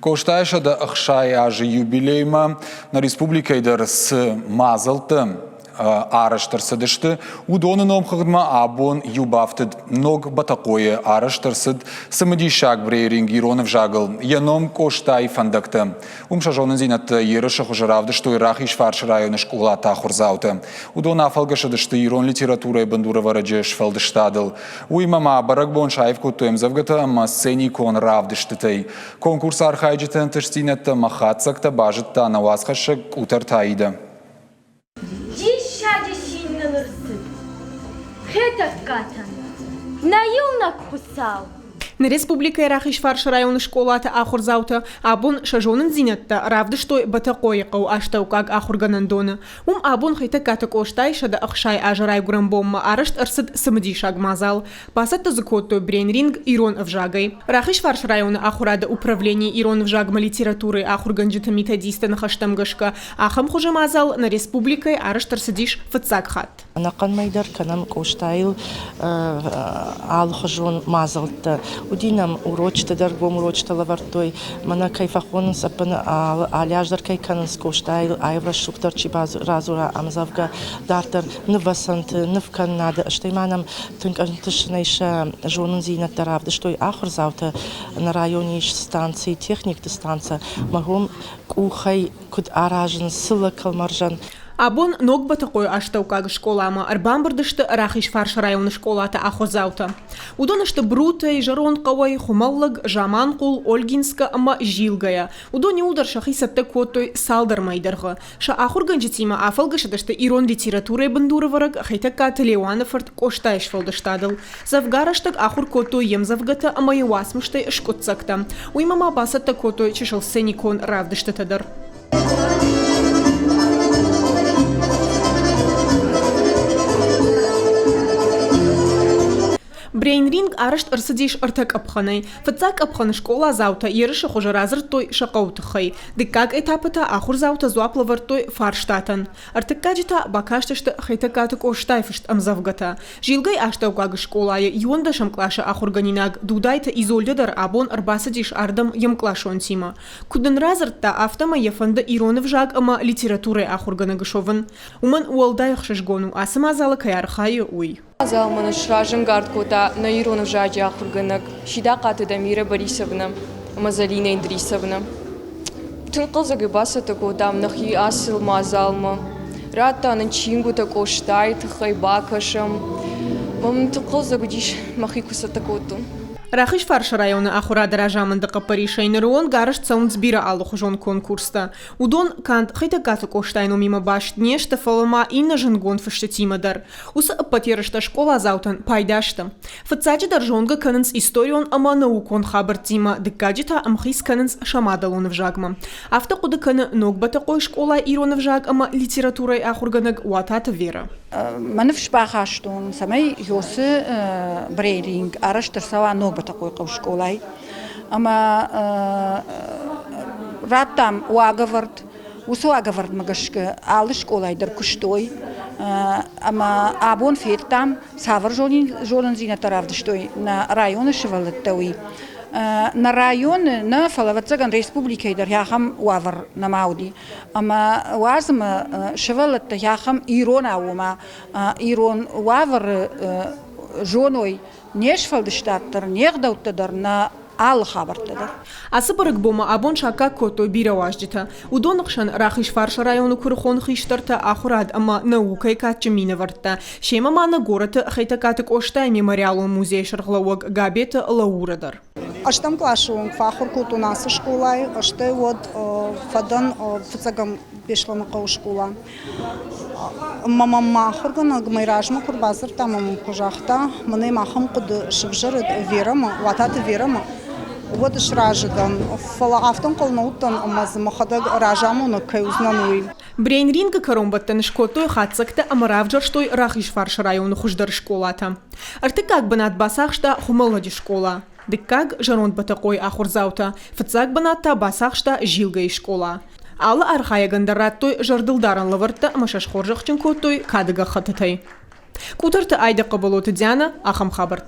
Коштайша да ахшай ажи юбилейма на республикайдар с мазалтым араштырсыдышты, удонын омхыгдма абон юбафтыд ног батакое араштырсыд самадишак брейринг иронов жагыл, яном коштай фандакты. Умшажонын зинатты ерышы хужаравды, что ирах ишфарш районы школа тахурзауты. Удон афалгашыдышты ирон литературой бандура вараджи шфалдыштадыл. Уймама барак бон шайфку туемзавгата, ама сцени кон равдыштытай. Конкурс архайджитын тышсинатты махатсакта бажытта навасхашык утартаида. На республика Ирахиш фарш районы школата ахурзаута, абун шажонын зинатта, равды что батакойкау аштаукаг ахурганандона. Абун хайта катак оштай шада ахшай ажарай грамбомма арашт арсад самадишаг мазал. Пасатта закотто брейнринг ирон вжагай. Рахиш фарш районы ахурада управление ирон вжагма литературы ахурганджита методиста на хаштамгашка. Ахам хуже мазал на республикой арашт арсадиш фацакхат. Нақан майдар канам коштайл алхажон мазалта. Удинам урочта даргом урочта лавартой мана кайфахон сапана аляждар кайканс коштайл айвра шуктарчи баз разура амзавга дартер нвасант нвканнада штайманам тынкантышнейша жонын зинат таравды что ахурзаута на районе станции техник станция магом кухай куд аражен сыла калмаржан. Абон ног батакой аштаукаг школама, арбамбардышты рахиш фарш районы школата ахозаута. Удонышты брутай, жаронкавай, хумаллаг, жаманкул, ольгинска, ама жилгая. Удони удар шахи сатты котой салдар майдарга. Ша ахурганжитима афалгашадышты ирон литературы бандуровараг, хайтака телеуанафарт коштайш фалдаштадыл. Завгараштаг ахур котой емзавгата, ама юасмыштай шкотцакта. Уймама басатта котой чешал сеникон равдышты тадар. Брейнринг арашт арсадиш артак апханай. Фацак апхан школа заута ерышы хожаразыр той шақаутыхай. Диккаг этапыта ахур заута зуаплавар той фарштатан. Артаккаджита бакаштышты хайтакатык оштайфышт амзавгата. Жилгай аштаугаг школая юндашам клаша ахурганинаг дудайта изольдадар абон арбасадиш ардам ямклашон тима. Кудын разыртта автама яфанда иронов жаг ама литературой ахурганагашован. Уман уалдайх шашгону асамазала каярхайы уй. Залманы шражын гардкота на иронов жаджи ахурганак, шида катыда Мира Борисовна, Мазалина Индрисовна. Тынқылзагы басата котам нахи асыл мазалма. Ратта ананчингу тако штайт хайбакашам. Мам тынқылзагы диш махикуса такоту. Рахиш фарш районы ахура даражамында қапаришайны руон гараш цаунцбира аллахужон конкурста. Удон кант хайтакаты коштайну мимо баш днешта фалама инна жангон фаштатимадар. Уса апатерышта школа заутан пайдашта. Фацаджи даржонга канынс историон ама наукон хабартима, дыккаджита амхис канынс шамадалон вжагма. Авта куда каны ногбата кой школа ирон вжаг ама литературой ахурганаг уатата вера. Манфшпахаштун самай юсы брейринг араштыр сава ногба такой школай. Ама раттам уаговард, усуаговард магашка алы школайдар куштой. Ама абон феттам савар жолын зина таравды штой на районы шевалаттауи. На районы на фалаватсаган республикайдар яхам уавар на мауди. Ама уазма шевалатта яхам ирон аума. Ирон уавар жоной нешфалдыштаттар, нехдауттадар на ал хабартадар. Асыбырык бома абон шака кото бира важдита. Удонықшан рахиш фарш району курхон хиштарта ахурад ама наукай катчымина варта. Шема мана гората хайтакатык оштай мемориалу музей шарглауаг габета лаурадар. Аштам клашуун фахур кут у нас школай, аште вот фадан фцагам пешлама кау школа. Мама махургана гмайражма курбазыр тамам кужахта, мане махам куд шибжарыд верама, ватат верама. Вот шражидан, фала автон колноутан амаз махадаг ражамуна каюзнануи. Брейнринга каромбаттан шкотой хатсакта амаравджар штой рахиш фарш району хуждар школата. Артыкак банат басахшта хумалади школа. Диккаг жарон батакой ахурзаута, фацак банатта басахшта жилгай школа. Алла архаягандарраттой жардылдаран лаварта машашхоржахчын коттой кадыга хататай. Кутарта айда кабалоты Диана ахам хабарта.